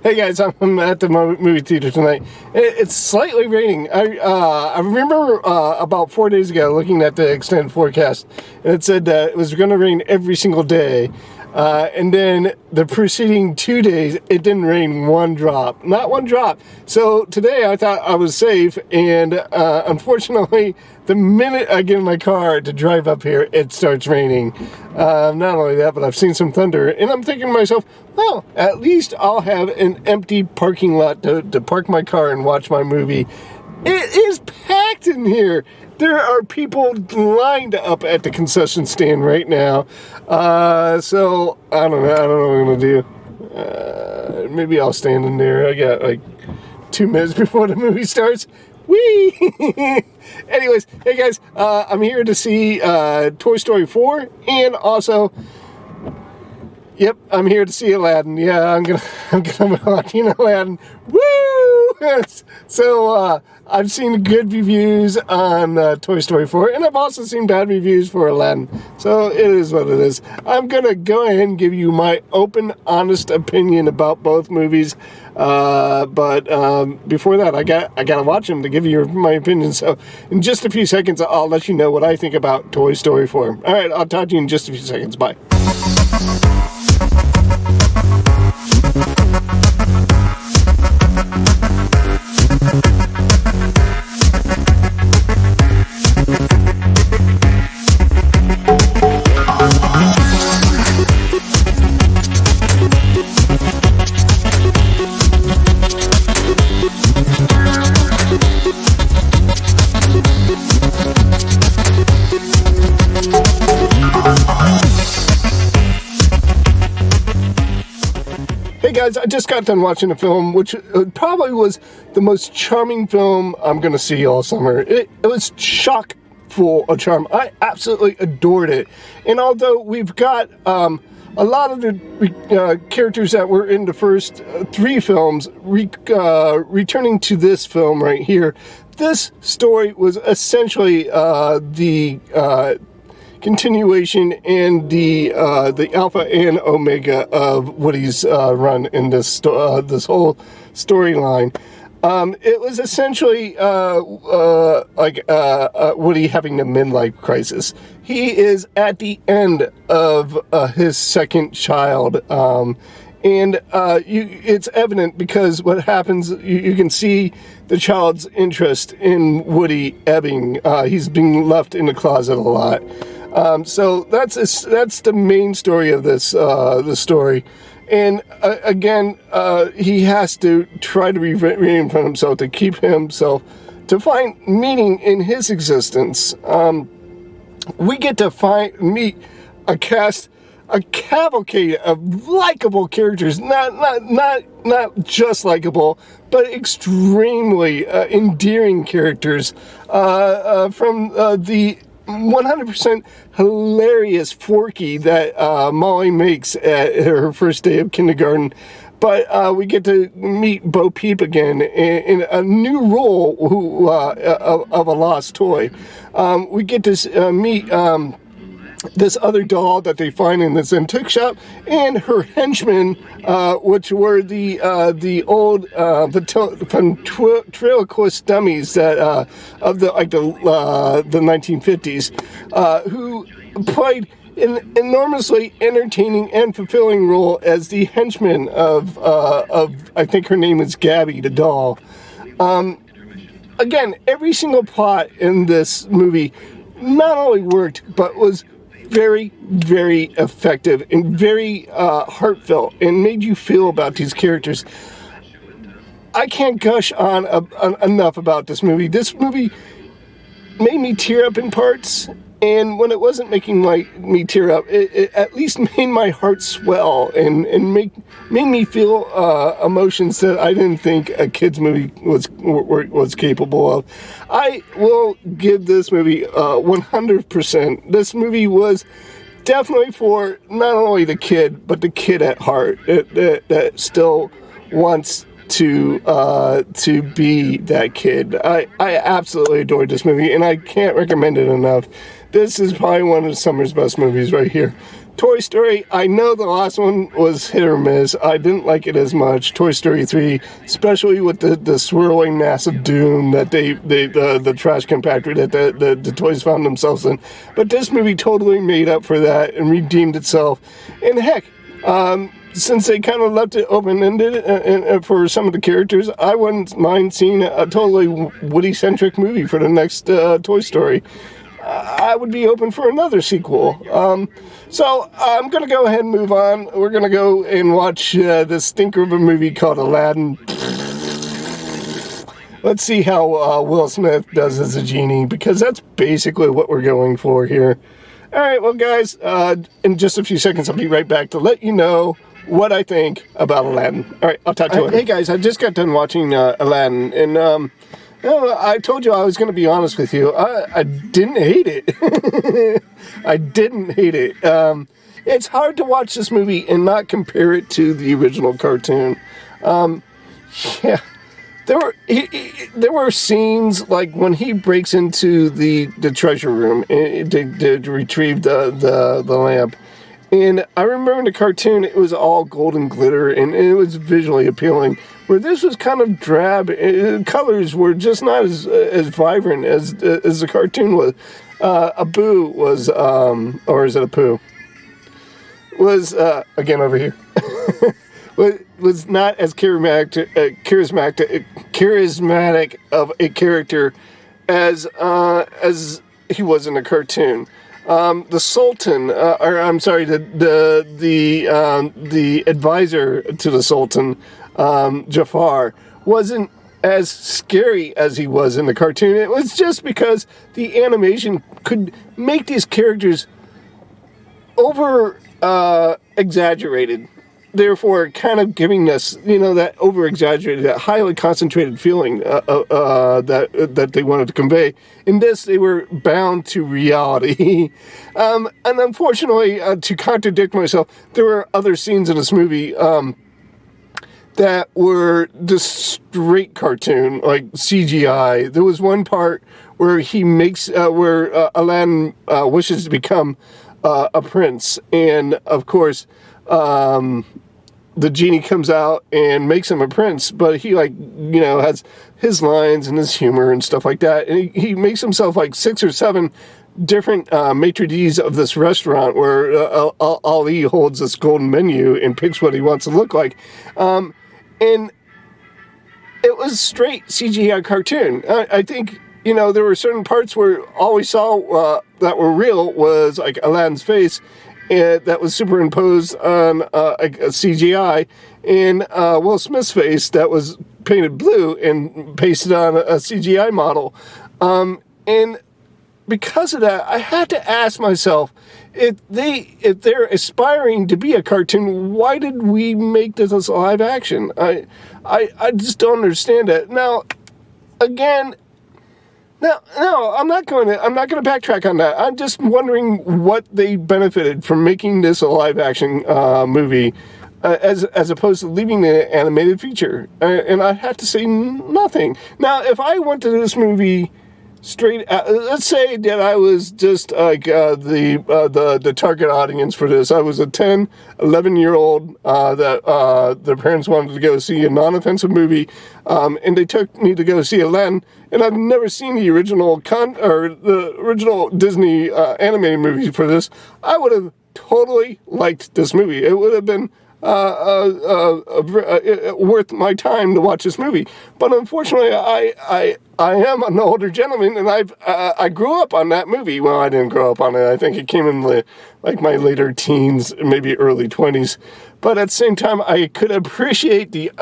Hey guys, I'm at the movie theater tonight. It's slightly raining. I remember about 4 days ago looking at the extended forecast, and it said that it was going to rain every single day. And then the preceding 2 days, it didn't rain one drop. Not one drop. So today I thought I was safe, and unfortunately, the minute I get in my car to drive up here, it starts raining. Not only that, but I've seen some thunder, and I'm thinking to myself, well, at least I'll have an empty parking lot to park my car and watch my movie. It is packed in here. There are people lined up at the concession stand right now. So I don't know what I'm gonna do. Maybe I'll stand in there. I got like 2 minutes before the movie starts. Whee! Anyways, hey guys, I'm here to see Toy Story 4, and also, yep, I'm here to see Aladdin. Yeah, I'm gonna watch Aladdin. Woo! So I've seen good reviews on Toy Story 4, and I've also seen bad reviews for Aladdin. So it is what it is. I'm gonna go ahead and give you my open, honest opinion about both movies. But before that, I gotta watch them to give you my opinion. So in just a few seconds, I'll let you know what I think about Toy Story 4. All right, I'll talk to you in just a few seconds. Bye. Hey guys, I just got done watching a film which probably was the most charming film I'm going to see all summer. It was chock full of charm. I absolutely adored it. And although we've got a lot of the characters that were in the first 3 films returning to this film right here, this story was essentially the continuation and the alpha and omega of Woody's run in this this whole storyline. It was essentially like Woody having a midlife crisis. He is at the end of his second child, and it's evident because what happens, you can see the child's interest in Woody ebbing. He's being left in the closet a lot. So that's the main story of this story, and again, he has to try to reinvent himself to keep himself, to find meaning in his existence. We get to meet a cavalcade of likable characters, not just likable, but extremely endearing characters, from the 100% hilarious Forky that Molly makes at her first day of kindergarten. But we get to meet Bo Peep again in a new role of a lost toy. We get to meet this other doll that they find in this antique shop, and her henchmen, which were the old ventriloquist dummies that of the 1950s, who played an enormously entertaining and fulfilling role as the henchmen of I think her name is Gabby the doll. Again, every single plot in this movie not only worked, but was very, very effective and very heartfelt, and made you feel about these characters. I can't gush on enough about this movie. This movie made me tear up in parts, and when it wasn't making me tear up, it at least made my heart swell and made me feel emotions that I didn't think a kid's movie was capable of. I will give this movie 100%. This movie was definitely for not only the kid, but the kid at heart that still wants to be that kid. I absolutely adored this movie, and I can't recommend it enough. This is probably one of the summer's best movies right here. Toy Story, I know the last one was hit or miss. I didn't like it as much. Toy Story 3, especially with the swirling mass of doom that the trash compactor that the toys found themselves in. But this movie totally made up for that and redeemed itself. And heck, since they kind of left it open-ended for some of the characters, I wouldn't mind seeing a totally Woody-centric movie for the next Toy Story. I would be open for another sequel. So I'm going to go ahead and move on. We're going to go and watch this stinker of a movie called Aladdin. Let's see how Will Smith does as a genie, because that's basically what we're going for here. All right, well, guys, in just a few seconds, I'll be right back to let you know what I think about Aladdin. All right, I'll talk to you later. Hey, guys, I just got done watching Aladdin, and I told you I was going to be honest with you. I didn't hate it. I didn't hate it. It's hard to watch this movie and not compare it to the original cartoon. Yeah, there were scenes like when he breaks into the treasure room to retrieve the lamp. And I remember in the cartoon, it was all gold and glitter, and it was visually appealing. Where this was kind of drab, colors were just not as vibrant as the cartoon was. Abu was, or is it Apu? Was again over here. was not as charismatic of a character as he was in the cartoon. The Sultan, or I'm sorry, the advisor to the Sultan, Jafar, wasn't as scary as he was in the cartoon. It was just because the animation could make these characters over exaggerated, therefore kind of giving us, that over-exaggerated, that highly concentrated feeling that they wanted to convey. In this, they were bound to reality. And unfortunately, to contradict myself, there were other scenes in this movie that were just straight cartoon, like CGI. There was one part where where Aladdin wishes to become a prince, and of course, the genie comes out and makes him a prince, but he has his lines and his humor and stuff like that. And he makes himself like 6 or 7 different maitre d's of this restaurant where Ali holds this golden menu and picks what he wants to look like. And it was straight CGI cartoon. I think, there were certain parts where all we saw that were real was like Aladdin's face, that was superimposed on a CGI, and Will Smith's face that was painted blue and pasted on a CGI model. And because of that, I had to ask myself, if they're aspiring to be a cartoon, why did we make this as live action? I just don't understand it. Now, again, no, I'm not going to backtrack on that. I'm just wondering what they benefited from making this a live action movie, as opposed to leaving the animated feature. And I have to say nothing. Now, if I went to this movie straight out, let's say that I was just like the target audience for this. I was a 10, 11-year-old that their parents wanted to go see a non-offensive movie, and they took me to go see Aladdin, and I've never seen the original the original Disney animated movie for this. I would have totally liked this movie. It would have been worth my time to watch this movie. But unfortunately, I am an older gentleman, and I grew up on that movie. Well, I didn't grow up on it. I think it came in my later teens, maybe early 20s. But at the same time, I could appreciate the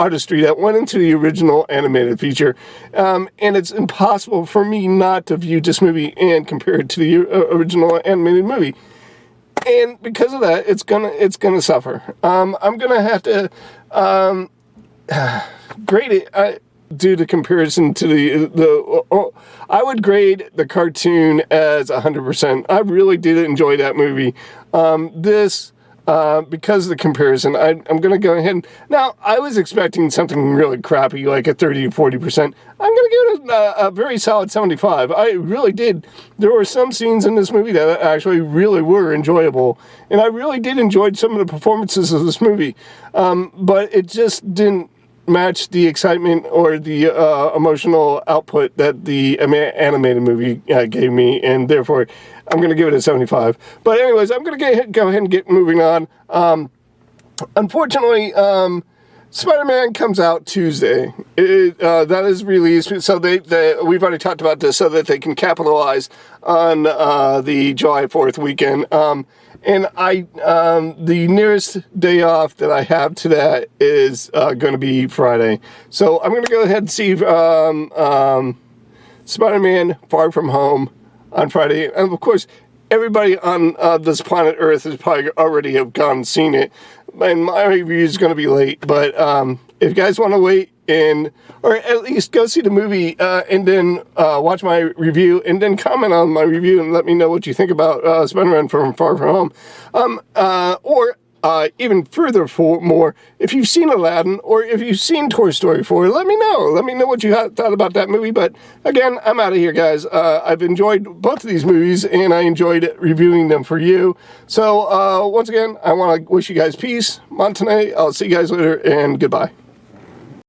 artistry that went into the original animated feature, and it's impossible for me not to view this movie and compare it to the original animated movie. And because of that, it's gonna suffer. I'm gonna have to grade it due to comparison to the. I would grade the cartoon as 100%. I really did enjoy that movie. This because of the comparison, I'm going to go ahead. Now, I was expecting something really crappy, like a 30 to 40%. I'm going to give it a very solid 75. I really did. There were some scenes in this movie that actually really were enjoyable, and I really did enjoy some of the performances of this movie, but it just didn't match the excitement or the emotional output that the animated movie gave me, and therefore I'm going to give it a 75. But anyways, I'm going to go ahead and get moving on. Unfortunately, Spider-Man comes out Tuesday. That is released, so we've already talked about this, so that they can capitalize on the July 4th weekend. And the nearest day off that I have to that is going to be Friday. So I'm going to go ahead and see Spider-Man Far From Home on Friday. And of course, everybody on this planet Earth has probably already have gone and seen it. And my review is going to be late. But if you guys want to wait, or at least go see the movie and then watch my review and then comment on my review and let me know what you think about Spider-Man from Far From Home. Or even further more, if you've seen Aladdin or if you've seen Toy Story 4, let me know. Let me know what you thought about that movie. But again, I'm out of here, guys. I've enjoyed both of these movies and I enjoyed reviewing them for you. So once again, I want to wish you guys peace. Montane, I'll see you guys later and goodbye.